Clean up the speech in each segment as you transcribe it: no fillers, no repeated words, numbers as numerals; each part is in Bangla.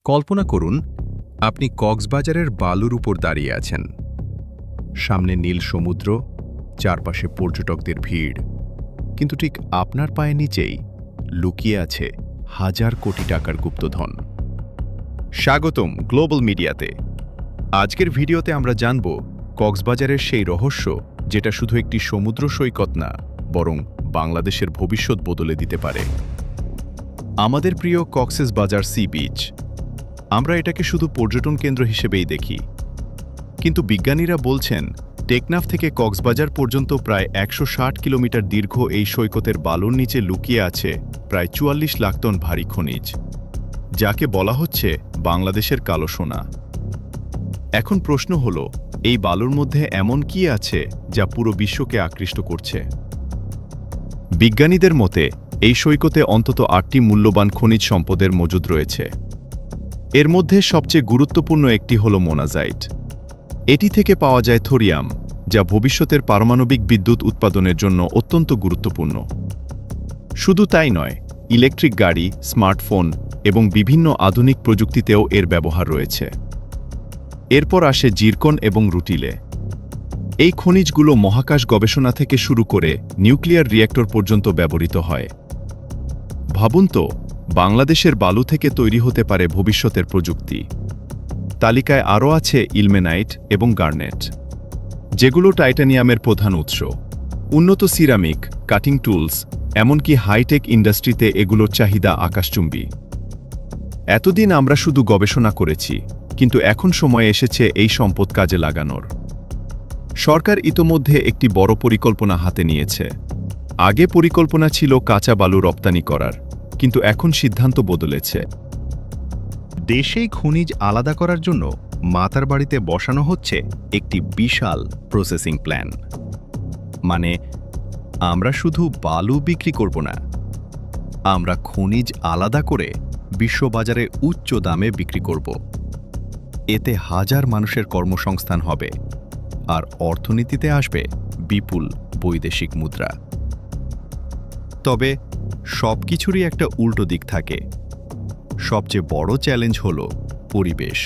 কল্পনা করুন আপনি কক্সবাজারের বালুর উপর দাঁড়িয়ে আছেন। সামনে নীল সমুদ্র, চারপাশে পর্যটকদের ভিড়, কিন্তু ঠিক আপনার পায়ের নিচেই লুকিয়ে আছে হাজার কোটি টাকার গুপ্তধন। স্বাগতম গ্লোবাল মিডিয়াতে। আজকের ভিডিওতে আমরা জানব কক্সবাজারের সেই রহস্য যেটা শুধু একটি সমুদ্র সৈকত না, বরং বাংলাদেশের ভবিষ্যৎ বদলে দিতে পারে। আমাদের প্রিয় কক্সবাজার সি বিচ, আমরা এটাকে শুধু পর্যটন কেন্দ্র হিসেবেই দেখি, কিন্তু বিজ্ঞানীরা বলছেন টেকনাফ থেকে কক্সবাজার পর্যন্ত প্রায় ১৬০ কিলোমিটার দীর্ঘ এই সৈকতের বালুর নিচে লুকিয়ে আছে প্রায় ৪৪ লাখ টন ভারী খনিজ, যাকে বলা হচ্ছে বাংলাদেশের কালো সোনা। এখন প্রশ্ন হলো, এই বালুর মধ্যে এমন কি আছে যা পুরো বিশ্বকে আকৃষ্ট করছে? বিজ্ঞানীদের মতে এই সৈকতে অন্তত ৮টি মূল্যবান খনিজ সম্পদের মজুদ রয়েছে। এর মধ্যে সবচেয়ে গুরুত্বপূর্ণ একটি হল মোনাজাইট। এটি থেকে পাওয়া যায় থোরিয়াম, যা ভবিষ্যতের পারমাণবিক বিদ্যুৎ উৎপাদনের জন্য অত্যন্ত গুরুত্বপূর্ণ। শুধু তাই নয়, ইলেকট্রিক গাড়ি, স্মার্টফোন এবং বিভিন্ন আধুনিক প্রযুক্তিতেও এর ব্যবহার রয়েছে। এরপর আসে জিরকন এবং রুটিলে। এই খনিজগুলো মহাকাশ গবেষণা থেকে শুরু করে নিউক্লিয়ার রিঅ্যাক্টর পর্যন্ত ব্যবহৃত হয়। ভাবুন তো, বাংলাদেশের বালু থেকে তৈরি হতে পারে ভবিষ্যতের প্রযুক্তি। তালিকায় আরও আছে ইলমেনাইট এবং গার্নেট, যেগুলো টাইটানিয়ামের প্রধান উৎস। উন্নত সিরামিক, কাটিং টুলস, এমনকি হাইটেক ইন্ডাস্ট্রিতে এগুলোর চাহিদা আকাশচুম্বী। এতদিন আমরা শুধু গবেষণা করেছি, কিন্তু এখন সময় এসেছে এই সম্পদ কাজে লাগানোর। সরকার ইতোমধ্যে একটি বড় পরিকল্পনা হাতে নিয়েছে। আগে পরিকল্পনা ছিল কাঁচা বালু রপ্তানি করার, কিন্তু এখন সিদ্ধান্ত বদলেছে। দেশেই খনিজ আলাদা করার জন্য মাতারবাড়িতে বসানো হচ্ছে একটি বিশাল প্রসেসিং প্ল্যান। মানে, আমরা শুধু বালু বিক্রি করব না, আমরা খনিজ আলাদা করে বিশ্ববাজারে উচ্চ দামে বিক্রি করব। এতে হাজার মানুষের কর্মসংস্থান হবে, আর অর্থনীতিতে আসবে বিপুল বৈদেশিক মুদ্রা। তবে সবকিছুরই একটা উল্টো দিক থাকে। সবচেয়ে বড় চ্যালেঞ্জ হল পরিবেশ।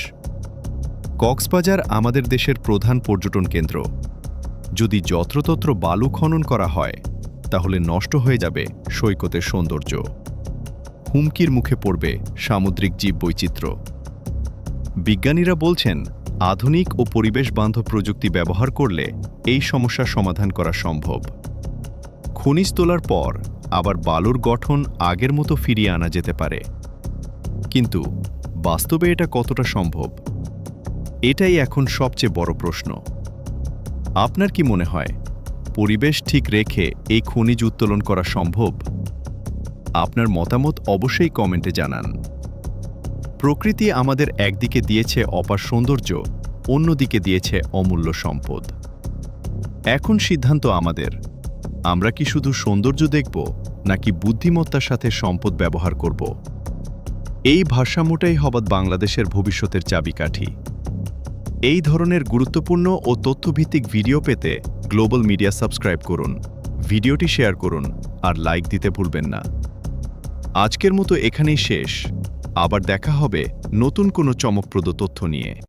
কক্সবাজার আমাদের দেশের প্রধান পর্যটন কেন্দ্র। যদি যত্রতত্র বালু খনন করা হয়, তাহলে নষ্ট হয়ে যাবে সৈকতের সৌন্দর্য। হুমকির মুখে পড়বে সামুদ্রিক জীববৈচিত্র্য। বিজ্ঞানীরা বলছেন, আধুনিক ও পরিবেশ বান্ধব প্রযুক্তি ব্যবহার করলে এই সমস্যার সমাধান করা সম্ভব। খনিজ তোলার পর আবার বালুর গঠন আগের মতো ফিরিয়ে আনা যেতে পারে। কিন্তু বাস্তবে এটা কতটা সম্ভব? এটাই এখন সবচেয়ে বড় প্রশ্ন। আপনার কি মনে হয়, পরিবেশ ঠিক রেখে এই খনিজ উত্তোলন করা সম্ভব? আপনার মতামত অবশ্যই কমেন্টে জানান। প্রকৃতি আমাদের একদিকে দিয়েছে অপার সৌন্দর্য, অন্যদিকে দিয়েছে অমূল্য সম্পদ। এখন সিদ্ধান্ত আমাদের। আমরা কি শুধু সৌন্দর্য দেখব, নাকি বুদ্ধিমত্তার সাথে সম্পদ ব্যবহার করব? এই ভারসাম্যটাই হবে বাংলাদেশের ভবিষ্যতের চাবিকাঠি। এই ধরনের গুরুত্বপূর্ণ ও তথ্যভিত্তিক ভিডিও পেতে গ্লোবাল মিডিয়া সাবস্ক্রাইব করুন, ভিডিওটি শেয়ার করুন, আর লাইক দিতে ভুলবেন না। আজকের মতো এখানেই শেষ। আবার দেখা হবে নতুন কোনো চমকপ্রদ তথ্য নিয়ে।